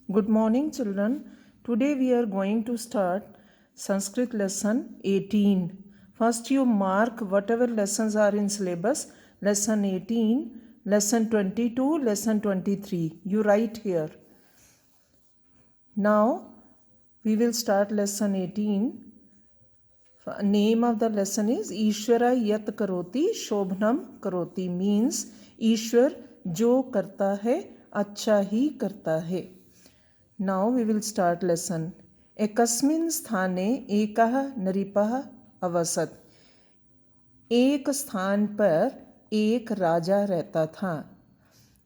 Good morning, children. Today we are going to start Sanskrit lesson 18. First, you mark whatever lessons are in syllabus. Lesson 18, lesson 22, lesson 23. You write here. Now, we will start lesson 18. Name of the lesson is Ishvara Yat Karoti Shobhanam Karoti, means ईश्वर जो करता है अच्छा ही करता है. Now we will start lesson. एकस्मिन् स्थाने एकः नृपः अवसत्. एक स्थान पर एक राजा रहता था.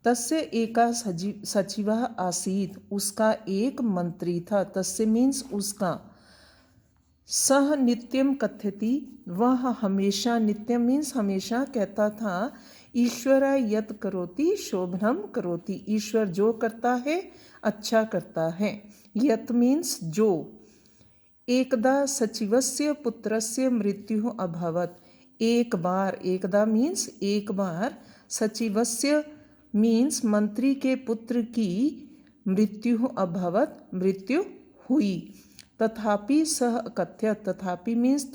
तस्य एका सचिवः आसीत्. उसका एक मंत्री था. तस्य मीन्स उसका. सह नित्यम कथ्यति. वह हमेशा, नित्यम मीन्स हमेशा, कहता था ईश्वर यत् करोति शोभनम करोति. ईश्वर जो करता है अच्छा करता है. यत् मीन्स जो. एकदा सचिवस्य पुत्रस्य मृत्यु अभवत्. एक बार, एकदा मीन्स एक बार, सचिवस्य मीन्स मंत्री के पुत्र की मृत्यु अभवत्, मृत्यु हुई. तथापि सह अकथ्यत. तथापि मीन्स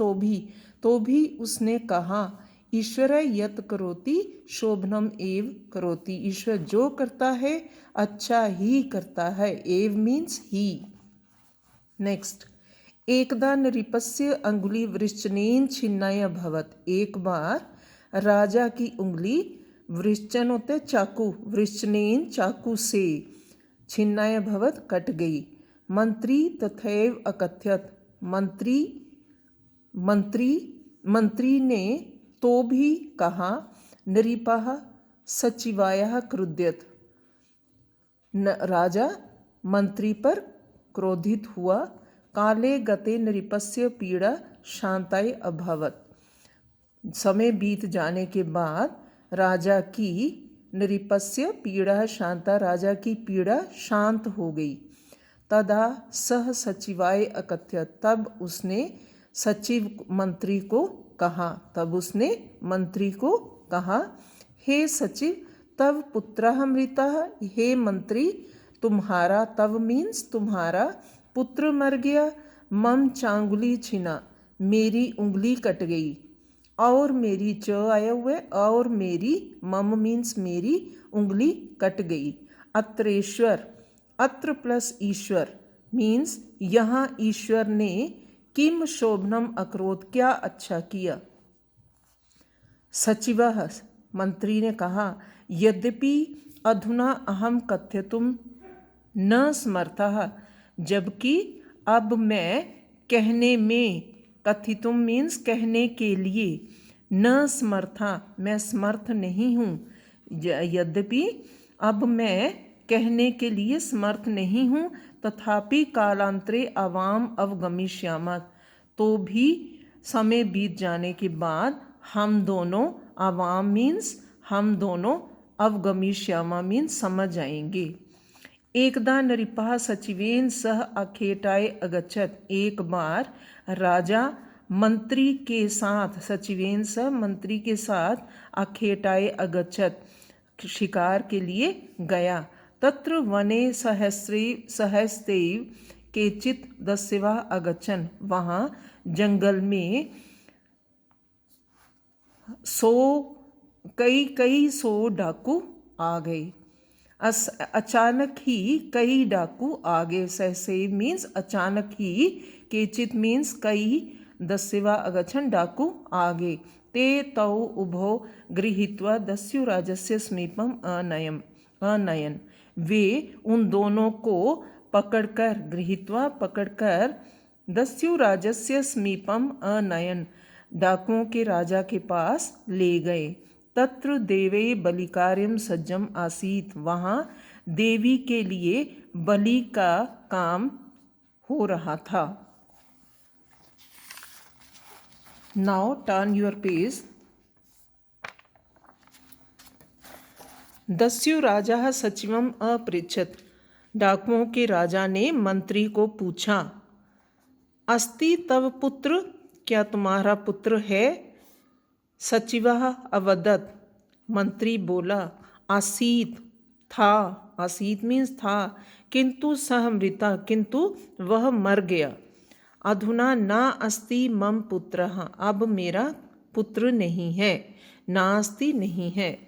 तो भी उसने कहा ईश्वर यत् करोति शोभनम एव करोति. ईश्वर जो करता है अच्छा ही करता है. एव मीन्स ही. नेक्स्ट. एकदा नृपस्य अंगुली वृश्चनेन छिन्नाय अभवत्. एक बार राजा की उंगली, वृश्चन होते चाकू, वृश्चनेन चाकू से, छिन्नाय अभवत् कट गई. मंत्री तथैव अकथ्यत. मंत्री ने तो भी कहा. नृपः सचिवायः क्रुध्यत. राजा मंत्री पर क्रोधित हुआ. काले गते नृपस्य पीड़ा शांताय अभवत्. समय बीत जाने के बाद राजा की, नृपस्य पीड़ा शांता, राजा की पीड़ा शांत हो गई. तदा सह सचिवाय अकथ्यत. तब उसने सचिव मंत्री को कहा. तब उसने मंत्री को कहा, हे सचिव, तव पुत्रः मृतः. हे मंत्री, तुम्हारा, तव मीन्स तुम्हारा, पुत्र मर गया. मम चांगुली छिना. मेरी उंगली कट गई. और मेरी, च आया हुआ है, और मेरी, मम मीन्स मेरी, उंगली कट गई. अत्रेश्वर. अत्र प्लस ईश्वर मीन्स यहाँ ईश्वर ने किम शोभनम अकरोत, क्या अच्छा किया. सचिवः. मंत्री ने कहा, यद्यपि अधुना अहम कथ्यतुम न समर्थः. जबकि अब मैं कहने में, कथितुम मीन्स कहने के लिए, न समर्था, मैं समर्थ नहीं हूँ. यद्यपि अब मैं कहने के लिए समर्थ नहीं हूँ. तथापि कालांतरे आवाम अवगमिष्यामः. तो भी समय बीत जाने के बाद हम दोनों, आवाम मीन्स हम दोनों, अवगमिष्यामः मीन्स समझ जाएंगे. एकदा नृपः सचिवेन सह आखेटाय अगच्छत्. एक बार राजा मंत्री के साथ, सचिवेन सह मंत्री के साथ, आखेटाय अगच्छत् शिकार के लिए गया. तत्र वने सहस्त्रैव केचित् दस्युः अगच्छन्. वहाँ जंगल में कई सौ डाकू आ गए. अचानक ही कई डाकू आ गए. सहस्त्रैव मीन्स अचानक ही, केचित् मीन्स कई, दस्युः अगच्छन् डाकू आ गए. ते तौ उभौ गृहीत्वा दस्युराजस्य समीपम् अनयन्. वे उन दोनों को पकड़कर, गृहीत्वा पकड़कर, दस्युराजस्य समीपम् अनयन्, डाकुओं के राजा के पास ले गए. तत्र देवे बलिकार्यं सज्जम आसीत्. वहाँ देवी के लिए बलि का काम हो रहा था. Now turn your page. दस्यु राजा सचिवम अपृच्छत्. डाकुओं के राजा ने मंत्री को पूछा, अस्ति तव पुत्र, क्या तुम्हारा पुत्र है. सचिवः अवदत्. मंत्री बोला, आसीत, था. आसीत मीन्स था, किंतु सह मृता, किंतु वह मर गया। अधुना न अस्ति मम पुत्रः, अब मेरा पुत्र नहीं है, नास्ति नहीं है।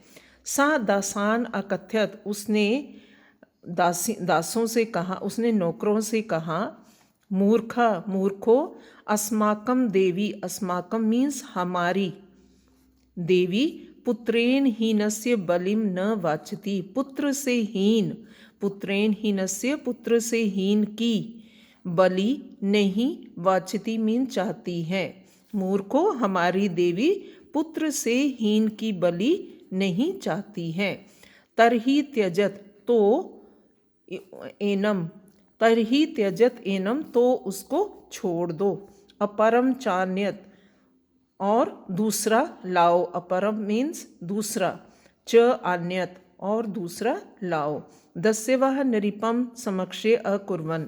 सा दासान अकथ्यत, उसने दासों से कहा, उसने नौकरों से कहा, मूर्खो अस्माकं देवी, अस्माकं मीन्स हमारी, देवी पुत्रेण हीनस्य बलिम न वाचती, पुत्र से हीन, पुत्रेण हीनस्य पुत्र से हीन की, बलि नहीं, वाचती मीन चाहती है। मूर्खो हमारी देवी पुत्र से हीन की बलि नहीं चाहती है। तरही त्यजत, तो एनम, तरही त्यजत एनम, तो उसको छोड़ दो। अपरम चान्यत, और दूसरा लाओ, अपरम मीन्स दूसरा, च अन्यत, और दूसरा लाओ। दस्यवः नृपम समक्षे अकुर्वन्,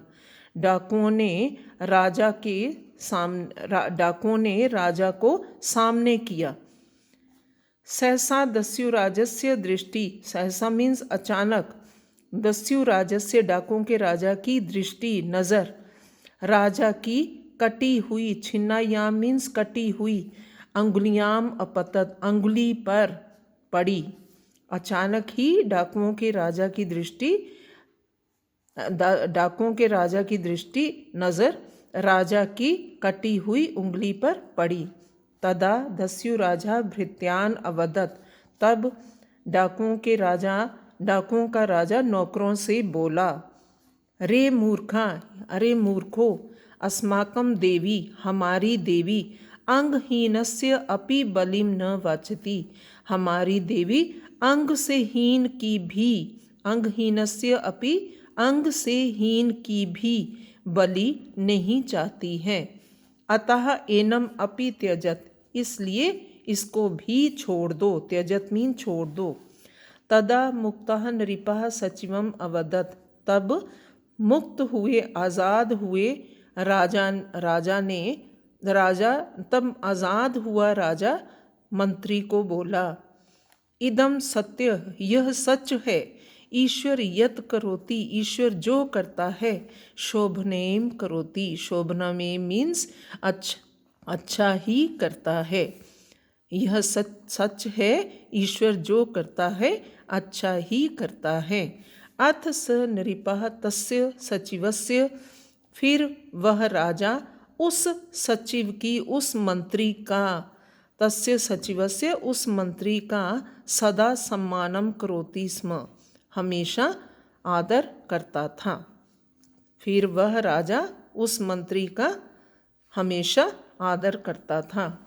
डाकुओं ने राजा को सामने किया। सहसा दस्युराजस्य दृष्टि, सहसा मीन्स अचानक, दस्युराजस्य डाकुओं के राजा की दृष्टि, नज़र, राजा की कटी हुई, छिन्नायाम मीन्स कटी हुई, अंगुलियाम अपतत, अंगुली पर पड़ी। अचानक ही डाकुओं के राजा की दृष्टि, डाकुओं के राजा की दृष्टि, नज़र राजा की कटी हुई उंगली पर पड़ी। तदा दस्यु राजा भृत्यान अवदत, तब डाकुओं का राजा नौकरों से बोला, रे मूर्खा, अरे मूर्खो, अस्माकं देवी, हमारी देवी, अंगहीनस्य अपि बलिम न वाचती, हमारी देवी अंग से हीन की भी, अंगहीनस्य अपि, अंग से हीन की भी बलि नहीं चाहती है। अतः एनम अपि त्यजत, इसलिए इसको भी छोड़ दो, त्यजत मीन छोड़ दो। तदा मुक्तः नृपः सचिवम अवदत, तब मुक्त हुए, आज़ाद हुए तब आज़ाद हुआ राजा मंत्री को बोला, इदम सत्य, यह सच है, ईश्वर यत करोति, ईश्वर जो करता है, शोभनेम करोति, शोभनमेम मीन्स अच्छा ही करता है। यह सच है, ईश्वर जो करता है अच्छा ही करता है। अथ स नृपः तस्य सचिवस्य, फिर वह राजा उस सचिव की, उस मंत्री का, तस्य सचिवस्य, उस मंत्री का सदा सम्मानम करोति स्म, हमेशा आदर करता था। फिर वह राजा उस मंत्री का हमेशा आदर करता था।